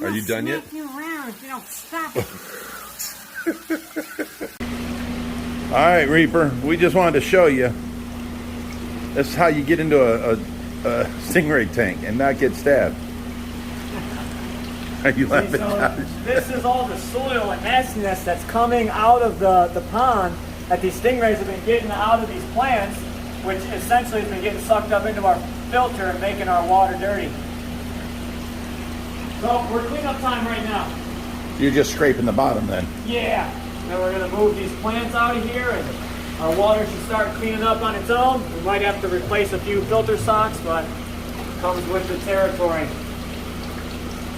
Are you done yet? You around if you don't stop. All right, Reaper, we just wanted to show you. This is how you get into a stingray tank and not get stabbed. Are you laughing? So this is all the soil and nastiness that's coming out of the pond that these stingrays have been getting out of these plants, which essentially has been getting sucked up into our filter and making our water dirty. So we're cleanup time right now. You're just scraping the bottom then? Yeah. Then we're going to move these plants out of here and our water should start cleaning up on its own. We might have to replace a few filter socks, but it comes with the territory.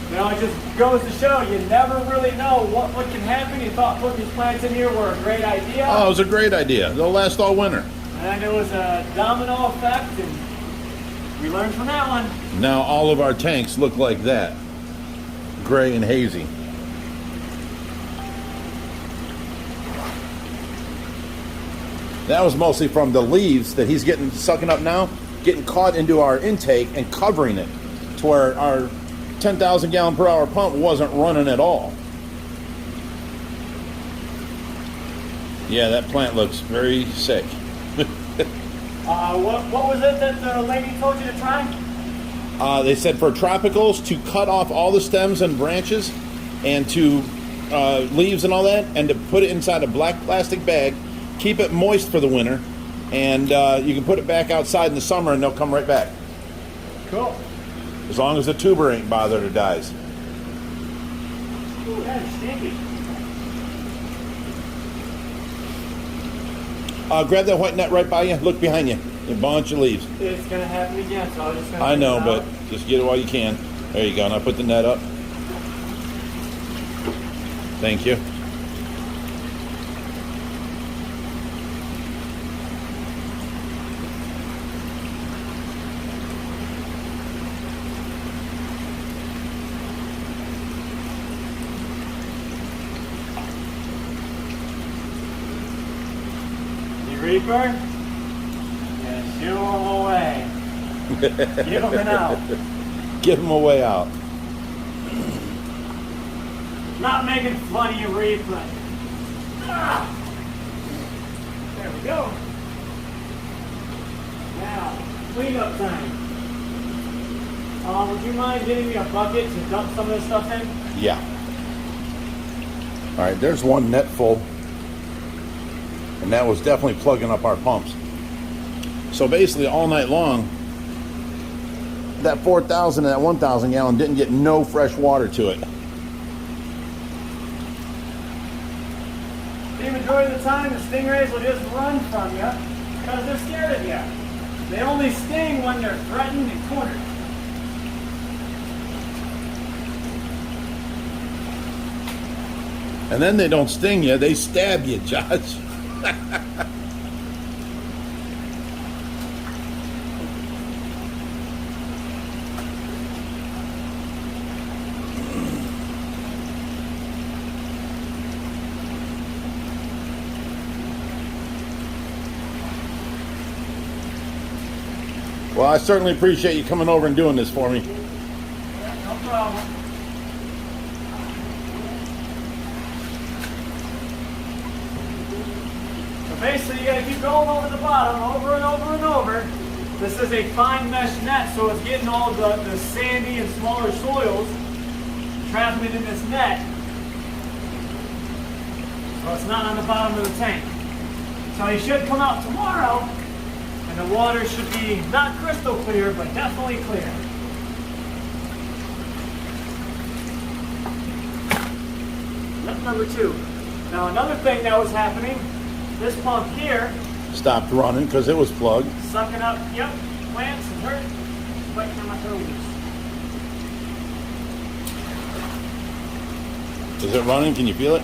You know, it just goes to show you never really know what can happen. You thought putting these plants in here were a great idea. Oh, it was a great idea. They'll last all winter. And it was a domino effect, and we learned from that one. Now all of our tanks look like that. Gray and hazy. That was mostly from the leaves that he's sucking up now, getting caught into our intake and covering it to where our 10,000 gallon per hour pump wasn't running at all. Yeah, that plant looks very sick. What was it that the lady told you to try? They said for tropicals to cut off all the stems and branches and to leaves and all that, and to put it inside a black plastic bag, keep it moist for the winter, and you can put it back outside in the summer and they'll come right back. Cool. As long as the tuber ain't bothered or dies. Ooh, that's stinky. Grab that white net right by you. Look behind you. A bunch of leaves. It's going to happen again, so I'm just going to... I know, but just get it while you can. There you go. Now put the net up. Thank you. Reaper, yeah, shoo them away. Give them an out. Give them a way out. Not making fun of you, Reaper. Ah! There we go. Now, cleanup time. Would you mind getting me a bucket to dump some of this stuff in? Yeah. All right, there's one net full. And that was definitely plugging up our pumps. So basically all night long, that 4,000 and that 1,000 gallon didn't get no fresh water to it. The majority of the time, the stingrays will just run from you because they're scared of you. They only sting when they're threatened and cornered. And then they don't sting you, they stab you, Josh. Well, I certainly appreciate you coming over and doing this for me. No problem. Basically, you gotta keep going over the bottom, over and over and over. This is a fine mesh net, so it's getting all the sandy and smaller soils, trapping it in this net. So it's not on the bottom of the tank. So you should come out tomorrow, and the water should be not crystal clear, but definitely clear. Net number 2. Now another thing that was happening, this pump here Stopped running because it was plugged. sucking up, yep, plants and dirt, biting on my toes. Is it running? Can you feel it?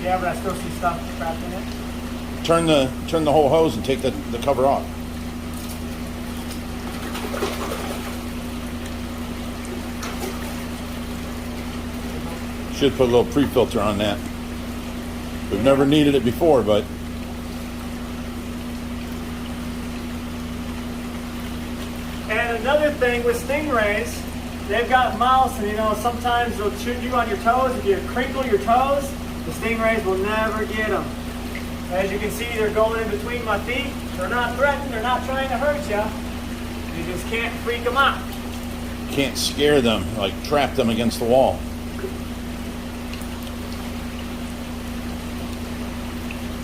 Yeah, but I still see stuff trapped in it. Turn the whole hose and take the cover off. Should put a little pre-filter on that. We've never needed it before, but And another thing with stingrays, they've got mouths, and you know, sometimes they'll chew you on your toes. If you crinkle your toes, the stingrays will never get them. As you can see, they're going in between my feet. They're not threatening, they're not trying to hurt you. You just can't freak them out. Can't scare them, like trap them against the wall.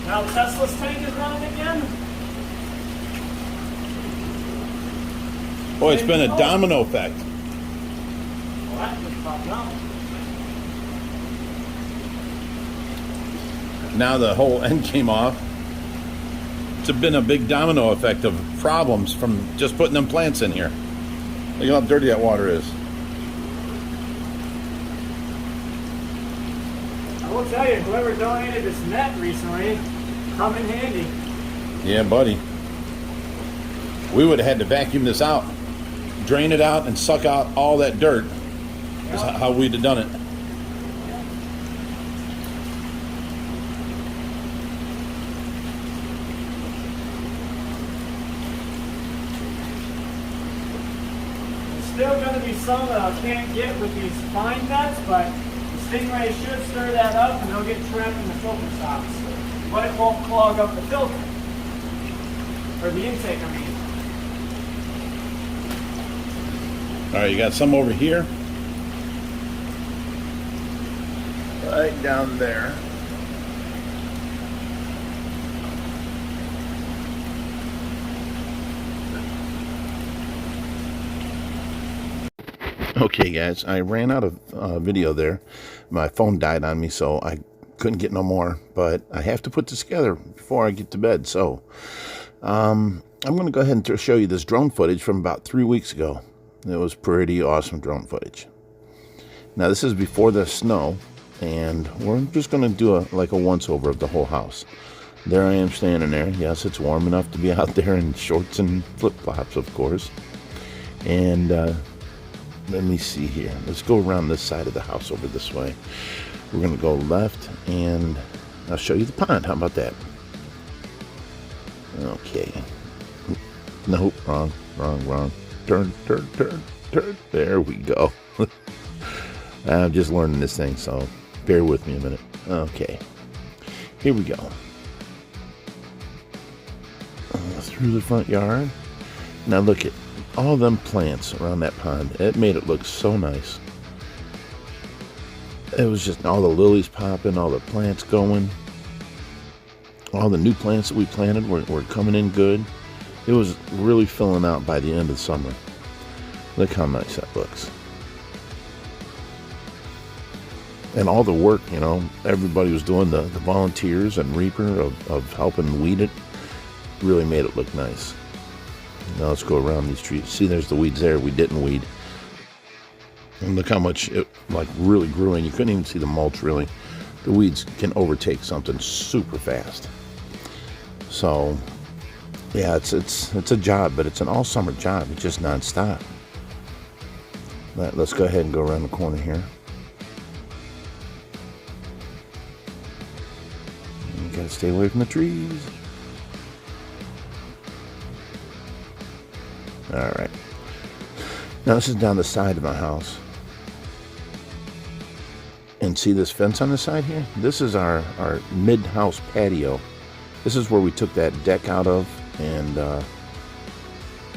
Now Tesla's tank is running again. Boy, it's been a domino effect. Well, that just popped out. Now the whole end came off. It's been a big domino effect of problems from just putting them plants in here. Look how dirty that water is. I will tell you, whoever donated this net recently, come in handy. Yeah, buddy. We would have had to vacuum this out, drain it out, and suck out all that dirt. That's how we'd have done it. There's still going to be some that I can't get with these fine nets, but the stingrays should stir that up and they'll get trapped in the filter socks. But it won't clog up the filter. Or the intake, I mean. All right, you got some over here. Right down there. Okay, guys, I ran out of video there. My phone died on me, so I couldn't get no more. But I have to put this together before I get to bed. So I'm going to go ahead and show you this drone footage from about 3 weeks ago. It was pretty awesome drone footage. Now, this is before the snow, and we're just going to do like a once-over of the whole house. There I am standing there. Yes, it's warm enough to be out there in shorts and flip-flops, of course. And let me see here. Let's go around this side of the house over this way. We're going to go left, and I'll show you the pond. How about that? Okay. Nope, wrong. Turn. There we go. I'm just learning this thing, so bear with me a minute. Okay. Here we go. Through the front yard. Now look at all them plants around that pond. It made it look so nice. It was just all the lilies popping, all the plants going. All the new plants that we planted were coming in good. It was really filling out by the end of summer. Look how nice that looks. And all the work, you know, everybody was doing, the volunteers and reaper of helping weed it, really made it look nice. Now let's go around these trees. See, there's the weeds there we didn't weed. And look how much it like really grew in. You couldn't even see the mulch really. The weeds can overtake something super fast. So yeah, it's a job, but it's an all summer job. It's just nonstop. Let's go ahead and go around the corner here. You gotta stay away from the trees. All right. Now this is down the side of my house. And see this fence on the side here? This is our mid-house patio. This is where we took that deck out of and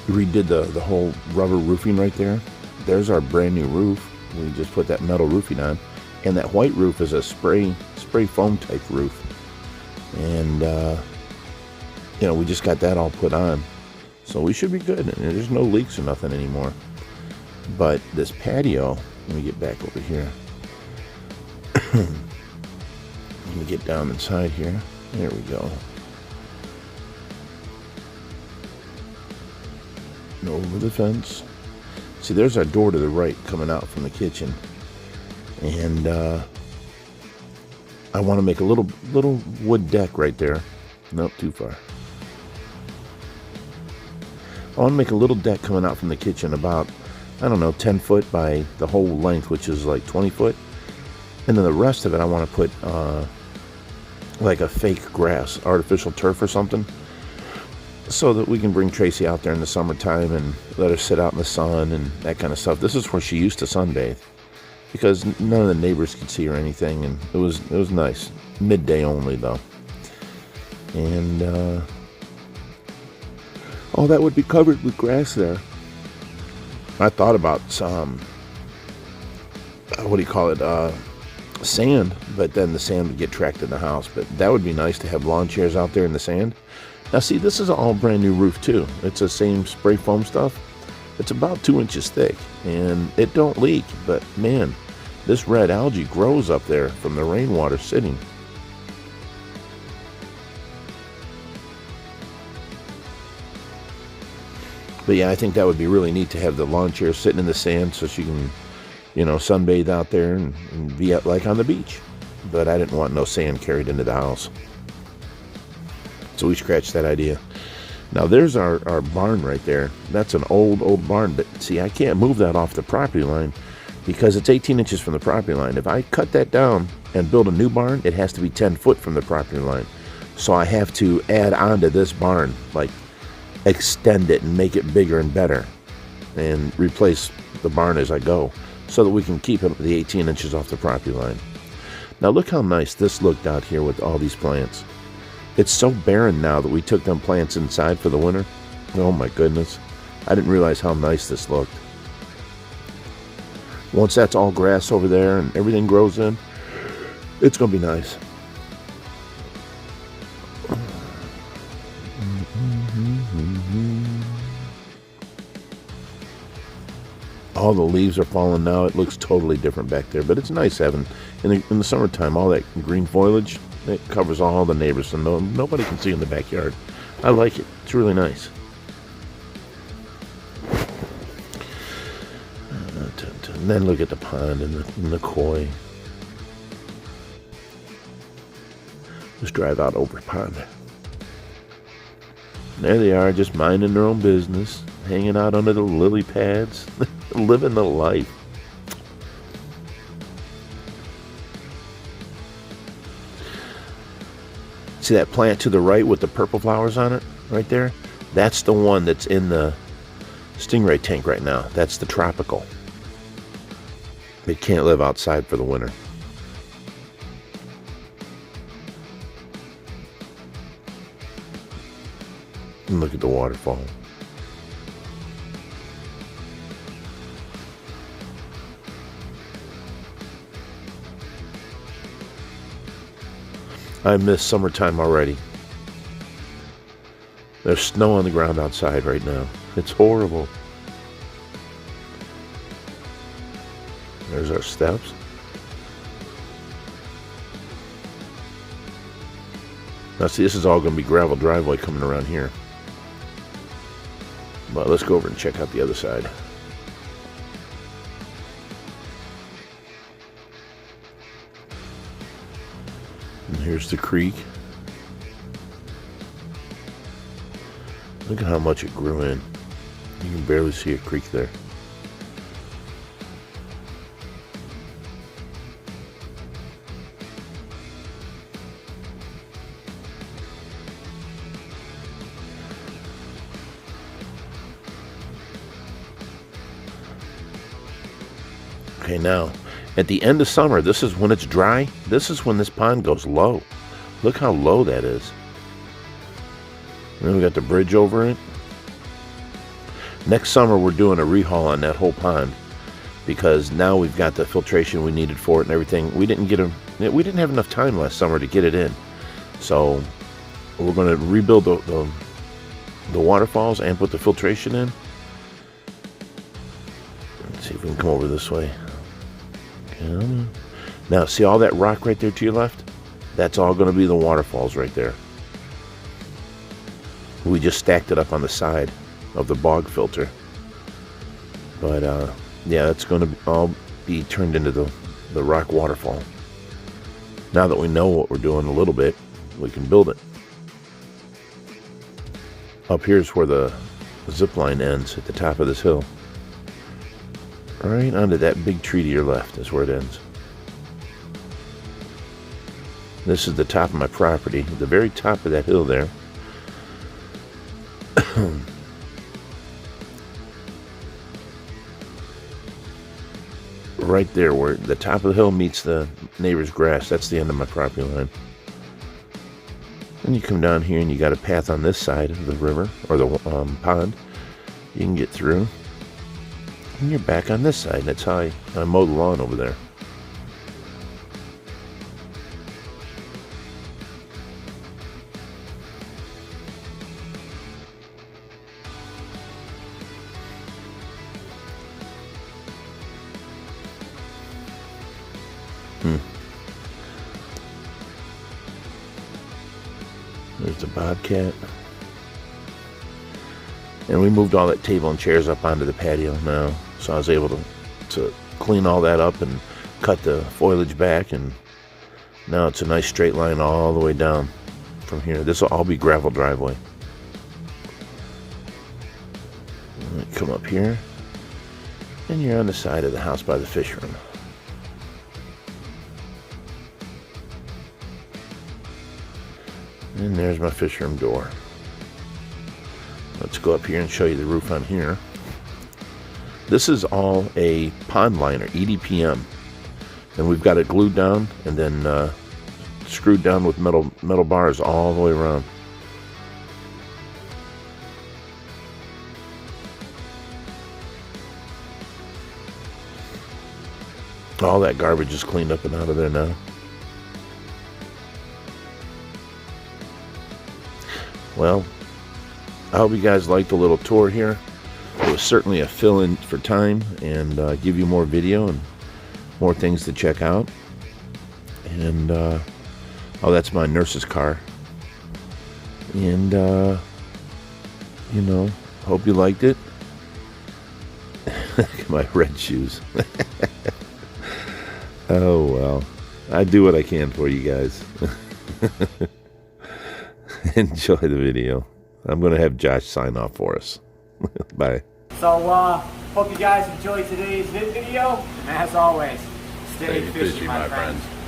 redid the whole rubber roofing right there. There's our brand new roof. We just put that metal roofing on. And that white roof is a spray foam type roof. And, you know, we just got that all put on. So we should be good. And there's no leaks or nothing anymore. But this patio, let me get back over here. Let me get down inside here. There we go. And over the fence. See, there's our door to the right coming out from the kitchen. And I want to make a little wood deck right there. Nope, too far. I want to make a little deck coming out from the kitchen about, I don't know, 10 foot by the whole length, which is like 20 foot. And then the rest of it, I want to put like a fake grass, artificial turf or something. so that we can bring Tracy out there in the summertime and let her sit out in the sun and that kind of stuff. This is where she used to sunbathe because none of the neighbors could see or anything, and it was nice. Midday only though, and all that would be covered with grass there. I thought about some, what do you call it, sand, but then the sand would get tracked in the house. But that would be nice to have lawn chairs out there in the sand. Now see, this is all brand new roof too. It's the same spray foam stuff. It's about 2 inches thick and it don't leak, but man, this red algae grows up there from the rainwater sitting. But yeah, I think that would be really neat to have the lawn chair sitting in the sand so she can, you know, sunbathe out there and be out like on the beach. But I didn't want no sand carried into the house. So we scratched that idea. Now there's our barn right there. That's an old barn, but see, I can't move that off the property line because it's 18 inches from the property line. If I cut that down and build a new barn, it has to be 10 foot from the property line. So I have to add on to this barn, like extend it and make it bigger and better and replace the barn as I go so that we can keep it the 18 inches off the property line. Now look how nice this looked out here with all these plants. It's so barren now that we took them plants inside for the winter. Oh my goodness. I didn't realize how nice this looked. Once that's all grass over there and everything grows in, it's going to be nice. All the leaves are falling now. It looks totally different back there, but it's nice having, in the summertime, all that green foliage. It covers all the neighbors, so nobody can see in the backyard. I like it. It's really nice. And then look at the pond and the koi. Let's drive out over the pond. There they are, just minding their own business, hanging out under the lily pads, living the life. See that plant to the right with the purple flowers on it, right there? That's the one that's in the Stingray tank right now. That's the tropical. They can't live outside for the winter. And look at the waterfall. I miss summertime already. There's snow on the ground outside right now. It's horrible. There's our steps. Now see, this is all going to be gravel driveway coming around here. But let's go over and check out the other side. And here's the creek. Look at how much it grew in. You can barely see a creek there. Okay, now, at the end of summer, this is when it's dry. This is when this pond goes low. Look how low that is. And then we got the bridge over it. Next summer, we're doing a rehaul on that whole pond because now we've got the filtration we needed for it and everything. We didn't have enough time last summer to get it in. So we're going to rebuild the waterfalls and put the filtration in. Let's see if we can come over this way. Now, see all that rock right there to your left? That's all going to be the waterfalls right there. We just stacked it up on the side of the bog filter. But, yeah, it's going to all be turned into the rock waterfall. Now that we know what we're doing a little bit, we can build it. Up here's where the zip line ends, at the top of this hill. Right onto that big tree to your left is where it ends. This is the top of my property, the very top of that hill there. Right there where the top of the hill meets the neighbor's grass, that's the end of my property line. Then you come down here and you got a path on this side of the river, or the pond. You can get through. And you're back on this side. That's how I mow the lawn over there. There's the bobcat. And we moved all that table and chairs up onto the patio now. So I was able to clean all that up and cut the foliage back. And now it's a nice straight line all the way down from here. This will all be gravel driveway. Come up here. And you're on the side of the house by the fish room. And there's my fish room door. Let's go up here and show you the roof on here. This is all a pond liner, EDPM. And we've got it glued down and then screwed down with metal bars all the way around. All that garbage is cleaned up and out of there now. Well, I hope you guys liked the little tour here. It was certainly a fill-in for time and give you more video and more things to check out. And, oh, that's my nurse's car. And, you know, hope you liked it. Look at my red shoes. Oh, well, I do what I can for you guys. Enjoy the video. I'm going to have Josh sign off for us. Bye. So, hope you guys enjoyed today's video. And as always, stay fishy, my friends.